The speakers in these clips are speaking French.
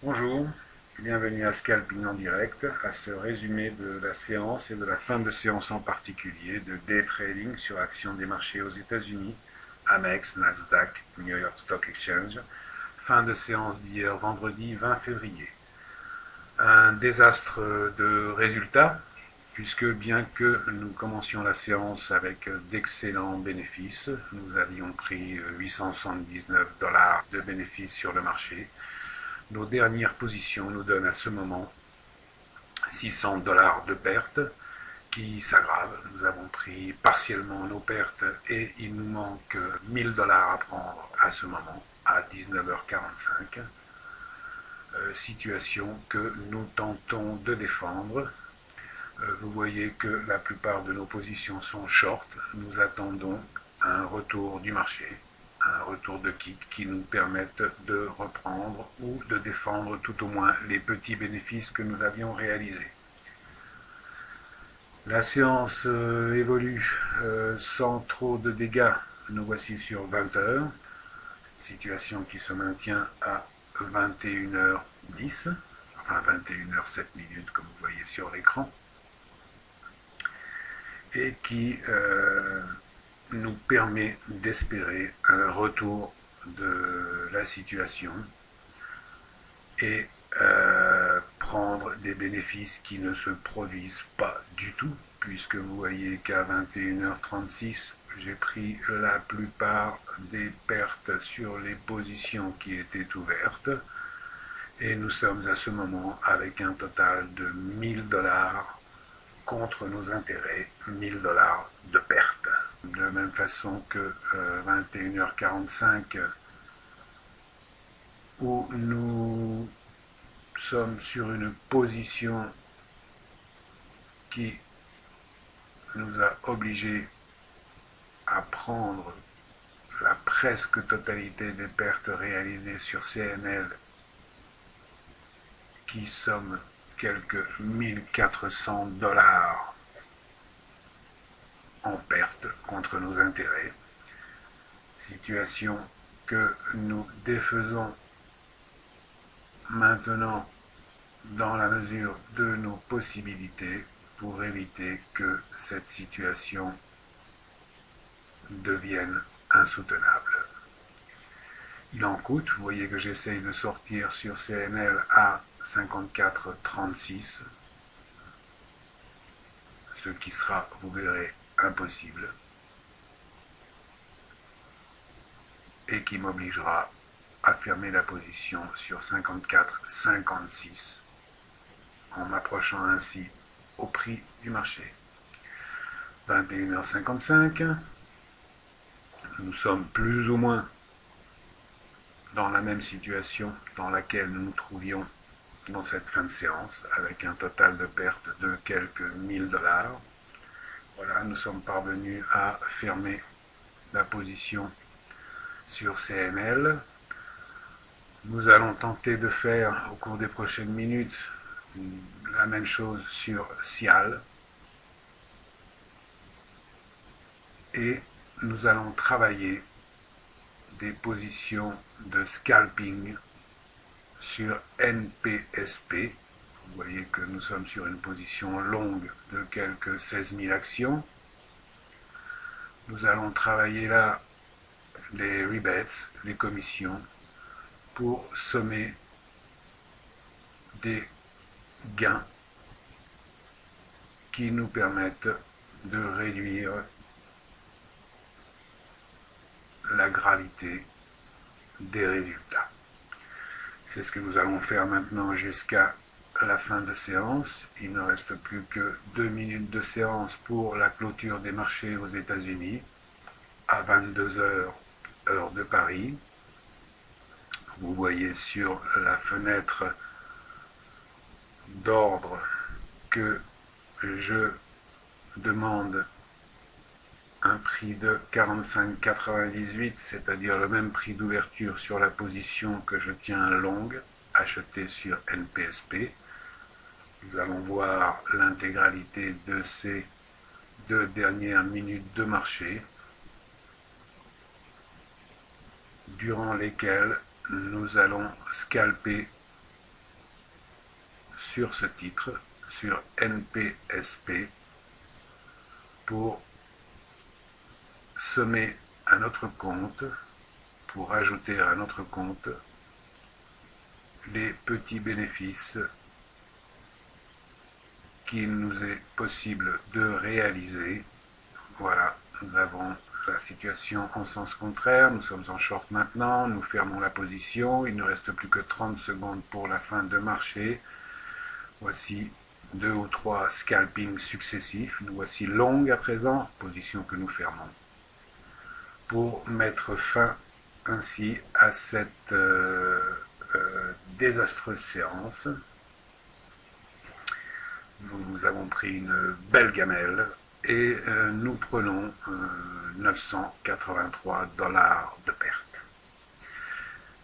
Bonjour, bienvenue à Scalping en direct, à ce résumé de la séance et de la fin de séance en particulier de day trading sur actions des marchés aux États-Unis, Amex, Nasdaq, New York Stock Exchange, fin de séance d'hier vendredi 20 février. Un désastre de résultats, puisque bien que nous commencions la séance avec d'excellents bénéfices, nous avions pris 879 dollars de bénéfices sur le marché. Nos dernières positions nous donnent à ce moment 600 dollars de pertes qui s'aggravent. Nous avons pris partiellement nos pertes et il nous manque 1000 dollars à prendre à ce moment, à 19h45. Situation que nous tentons de défendre. Vous voyez que la plupart de nos positions sont short. Nous attendons un retour du marché, un retour de kick qui nous permette de reprendre ou de défendre tout au moins les petits bénéfices que nous avions réalisés. La séance évolue sans trop de dégâts. Nous voici sur 20 heures, situation qui se maintient à 21h10, enfin 21h07 minutes comme vous voyez sur l'écran, et qui nous permet d'espérer un retour de la situation et prendre des bénéfices qui ne se produisent pas du tout, puisque vous voyez qu'à 21h36, j'ai pris la plupart des pertes sur les positions qui étaient ouvertes, et nous sommes à ce moment avec un total de 1000 dollars contre nos intérêts, 1000 dollars de pertes. De la même façon que 21h45, où nous sommes sur une position qui nous a obligés à prendre la presque totalité des pertes réalisées sur CNL, qui sommes quelques 1400 dollars en perte contre nos intérêts. Situation que nous défaisons maintenant dans la mesure de nos possibilités pour éviter que cette situation devienne insoutenable. Il en coûte, vous voyez que j'essaye de sortir sur CNL à 54,36, ce qui sera, vous verrez, impossible, et qui m'obligera à fermer la position sur 54,56, en m'approchant ainsi au prix du marché. 21h55, nous sommes plus ou moins dans la même situation dans laquelle nous nous trouvions dans cette fin de séance, avec un total de perte de quelques 1000 dollars. Voilà, nous sommes parvenus à fermer la position sur CNL. Nous allons tenter de faire au cours des prochaines minutes la même chose sur Cial. Et nous allons travailler des positions de scalping sur NPSP. Vous voyez que nous sommes sur une position longue de quelques 16 000 actions. Nous allons travailler là les rebates, les commissions, pour sommer des gains qui nous permettent de réduire la gravité des résultats. C'est ce que nous allons faire maintenant jusqu'à la fin de séance. Il ne reste plus que 2 minutes de séance pour la clôture des marchés aux États-Unis à 22 heures, heure de Paris. Vous voyez sur la fenêtre d'ordre que je demande un prix de 45,98, c'est-à-dire le même prix d'ouverture sur la position que je tiens longue, achetée sur NPSP. Nous allons voir l'intégralité de ces 2 dernières minutes de marché, durant lesquelles nous allons scalper sur ce titre, sur NPSP, pour sommer un autre compte, pour ajouter à notre compte les petits bénéfices qu'il nous est possible de réaliser. Voilà, nous avons la situation en sens contraire, nous sommes en short maintenant, nous fermons la position, il ne reste plus que 30 secondes pour la fin de marché. Voici 2 ou 3 scalpings successifs, nous voici longues à présent, position que nous fermons, pour mettre fin ainsi à cette désastreuse séance. Nous avons pris une belle gamelle et nous prenons 983 $ de perte.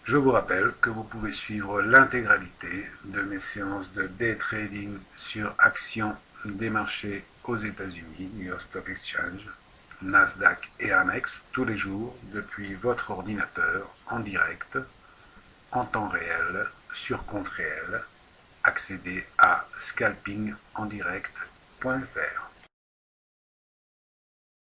Je vous rappelle que vous pouvez suivre l'intégralité de mes séances de day trading sur actions des marchés aux États-Unis, New York Stock Exchange, Nasdaq et Amex tous les jours depuis votre ordinateur en direct, en temps réel, sur compte réel. Accédez à scalpingendirect.fr.